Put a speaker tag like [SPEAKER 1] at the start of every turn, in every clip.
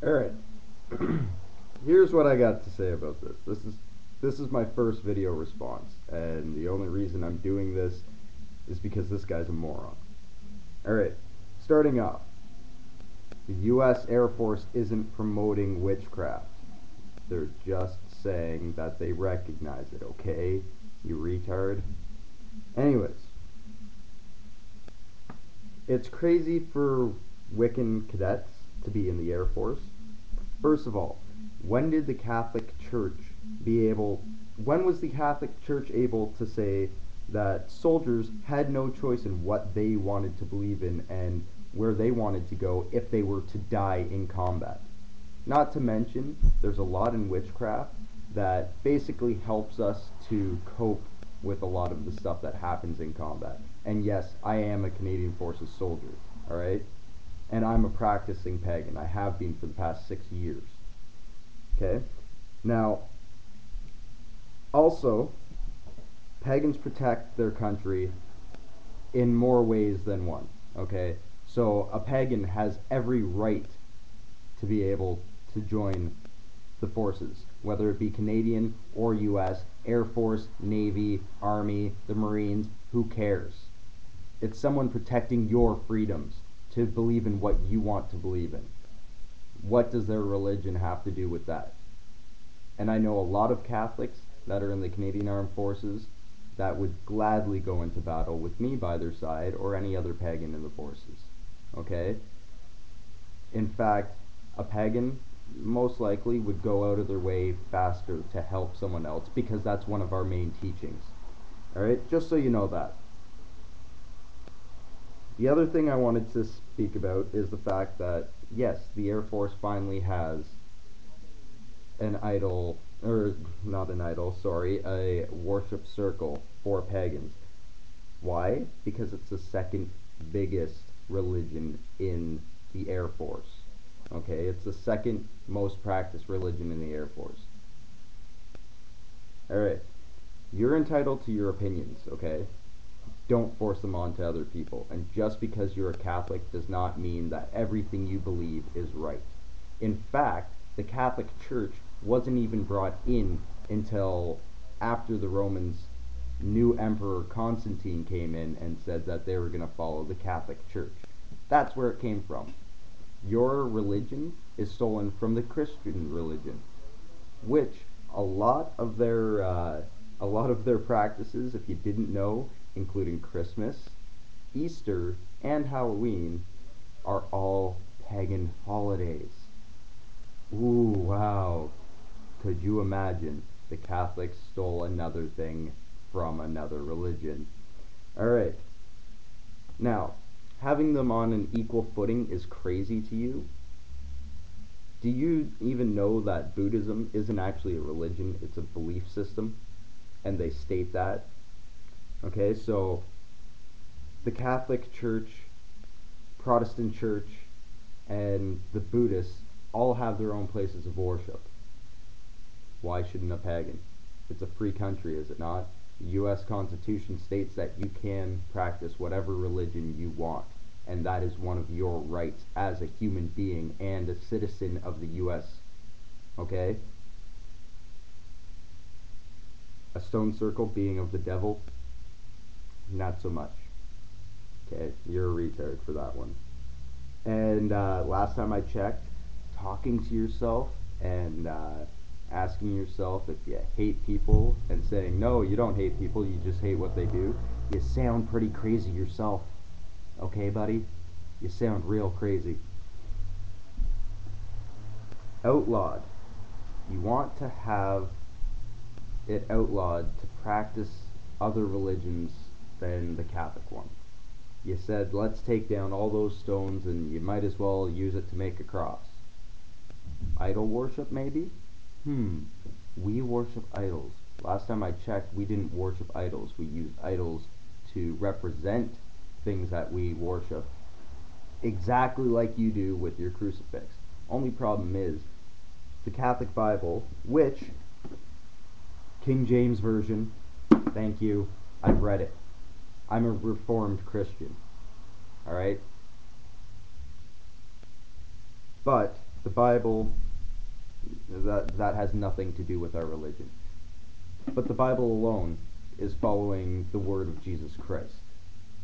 [SPEAKER 1] Alright. Here's what I got to say about this. This is my first video response, and the only reason I'm doing this is because this guy's a moron. Alright, starting off. The US Air Force isn't promoting witchcraft. They're just saying that they recognize it, okay? You retard. Anyways. It's crazy for Wiccan cadets to be in the Air Force. First of all, when was the Catholic Church able to say that soldiers had no choice in what they wanted to believe in and where they wanted to go if they were to die in combat? Not to mention, there's a lot in witchcraft that basically helps us to cope with a lot of the stuff that happens in combat. And yes, I am a Canadian Forces soldier, alright? And I'm a practicing pagan. I have been for the past 6 years. Okay? Now, also, pagans protect their country in more ways than one. Okay? So a pagan has every right to be able to join the forces, whether it be Canadian or US, Air Force, Navy, Army, the Marines, who cares? It's someone protecting your freedoms to believe in what you want to believe in. What does their religion have to do with that? And I know a lot of Catholics that are in the Canadian Armed Forces that would gladly go into battle with me by their side or any other pagan in the forces. Okay? In fact, a pagan most likely would go out of their way faster to help someone else because that's one of our main teachings. Alright? Just so you know that. The other thing I wanted to speak about is the fact that, yes, the Air Force finally has an idol, or not an idol, sorry, a worship circle for pagans. Why? Because it's the second biggest religion in the Air Force. Okay, it's the second most practiced religion in the Air Force. Alright, you're entitled to your opinions, okay? Don't force them on to other people. And just because you're a Catholic does not mean that everything you believe is right. In fact, the Catholic Church wasn't even brought in until after the Romans' new emperor Constantine came in and said that they were going to follow the Catholic Church. That's where it came from. Your religion is stolen from the Christian religion, which a lot of their practices, if you didn't know, including Christmas, Easter, and Halloween, are all pagan holidays. Ooh, wow. Could you imagine? The Catholics stole another thing from another religion. Alright. Now, having them on an equal footing is crazy to you? Do you even know that Buddhism isn't actually a religion, it's a belief system? And they state that. Okay, so the Catholic Church, Protestant Church, and the Buddhists all have their own places of worship. Why shouldn't a pagan? It's a free country, is it not? The US Constitution states that you can practice whatever religion you want, and that is one of your rights as a human being and a citizen of the US. Okay? A stone circle being of the devil? Not so much. Okay, you're a retard for that one. And last time I checked, talking to yourself and asking yourself if you hate people and saying, no, you don't hate people, you just hate what they do, you sound pretty crazy yourself. Okay, buddy? You sound real crazy. Outlawed. You want to have it outlawed to practice other religions than the Catholic one. You said, let's take down all those stones and you might as well use it to make a cross. Idol worship, maybe? We worship idols. Last time I checked, we didn't worship idols. We used idols to represent things that we worship, exactly like you do with your crucifix. Only problem is, the Catholic Bible, which, King James Version, thank you, I've read it. I'm a Reformed Christian. Alright? But The Bible, that has nothing to do with our religion. But the Bible alone is following the word of Jesus Christ,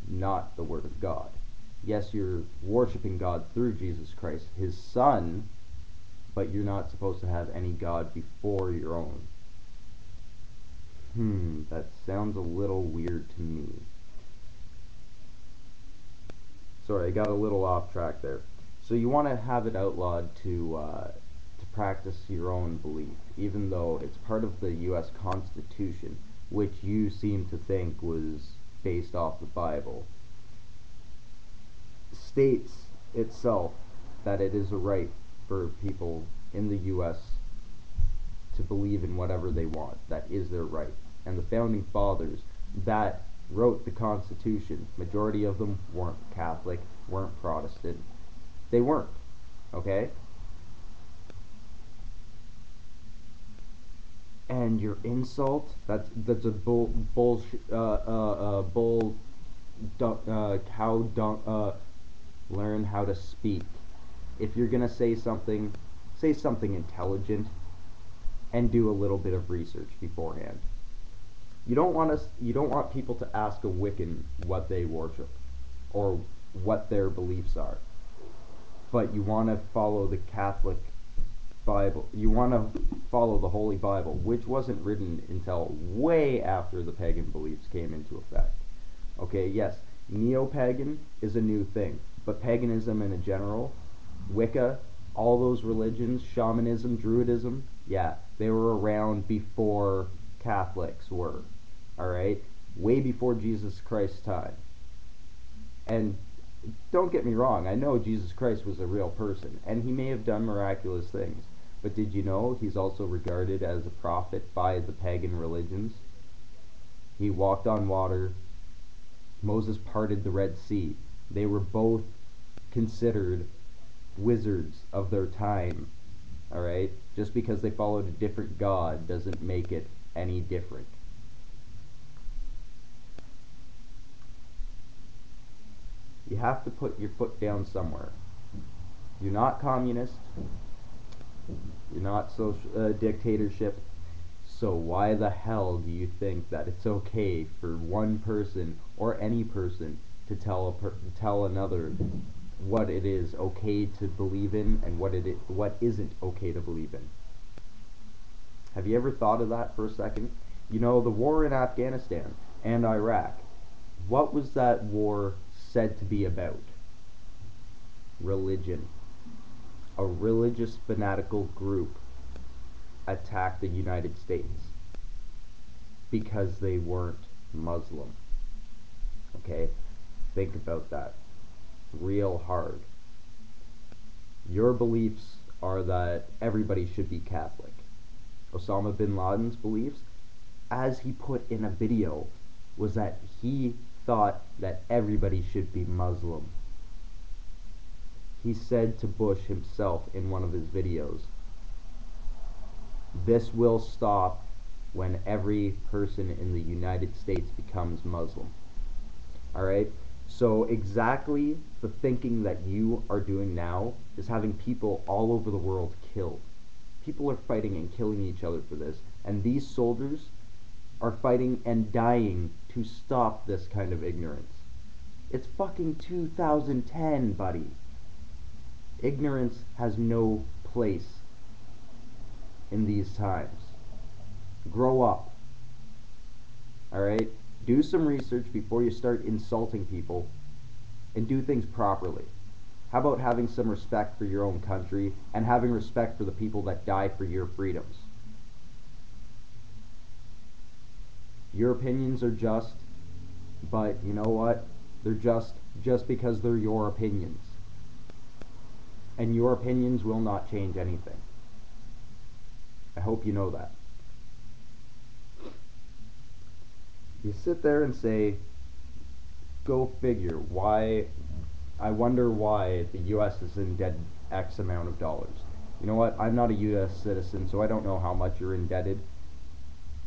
[SPEAKER 1] not the word of God. Yes, you're worshiping God through Jesus Christ, his son, but you're not supposed to have any God before your own. That sounds a little weird to me. Sorry, I got a little off track there. So you want to have it outlawed to practice your own belief, even though it's part of the U.S. Constitution, which you seem to think was based off the Bible. States itself that it is a right for people in the U.S. to believe in whatever they want. That is their right. And the founding fathers that wrote the Constitution, majority of them weren't Catholic, weren't Protestant. They weren't. Okay? And your insult, that's a learn how to speak. If you're gonna say something intelligent, and do a little bit of research beforehand. You don't want people to ask a Wiccan what they worship or what their beliefs are. But you want to follow the Catholic Bible. You want to follow the Holy Bible, which wasn't written until way after the pagan beliefs came into effect. Okay, yes, neo-pagan is a new thing, but paganism in general, Wicca, all those religions, shamanism, druidism, yeah, they were around before Catholics were. Alright? Way before Jesus Christ's time. And don't get me wrong, I know Jesus Christ was a real person, and he may have done miraculous things. But did you know he's also regarded as a prophet by the pagan religions? He walked on water. Moses parted the Red Sea. They were both considered wizards of their time. Alright? Just because they followed a different god doesn't make it any different. You have to put your foot down somewhere. You're not communist. You're not social dictatorship. So why the hell do you think that it's okay for one person or any person to tell another what it is okay to believe in and what isn't okay to believe in? Have you ever thought of that for a second? You know, the war in Afghanistan and Iraq, what was that war said to be about? Religion. A religious fanatical group attacked the United States because they weren't Muslim. Okay? Think about that real hard. Your beliefs are that everybody should be Catholic. Osama bin Laden's beliefs, as he put in a video, was that he thought that everybody should be Muslim. He said to Bush himself in one of his videos, "This will stop when every person in the United States becomes Muslim." Alright? So exactly the thinking that you are doing now is having people all over the world killed. People are fighting and killing each other for this, and these soldiers are fighting and dying to stop this kind of ignorance. It's fucking 2010, buddy. Ignorance has no place in these times. Grow up. Alright? Do some research before you start insulting people, and do things properly. How about having some respect for your own country and having respect for the people that die for your freedoms? Your opinions are just, but you know what? They're just because they're your opinions. And your opinions will not change anything. I hope you know that. You sit there and say, go figure, why, I wonder why the US is in debt X amount of dollars. You know what, I'm not a US citizen, so I don't know how much you're indebted,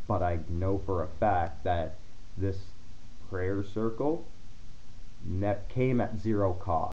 [SPEAKER 1] but I know for a fact that this prayer circle came at zero cost.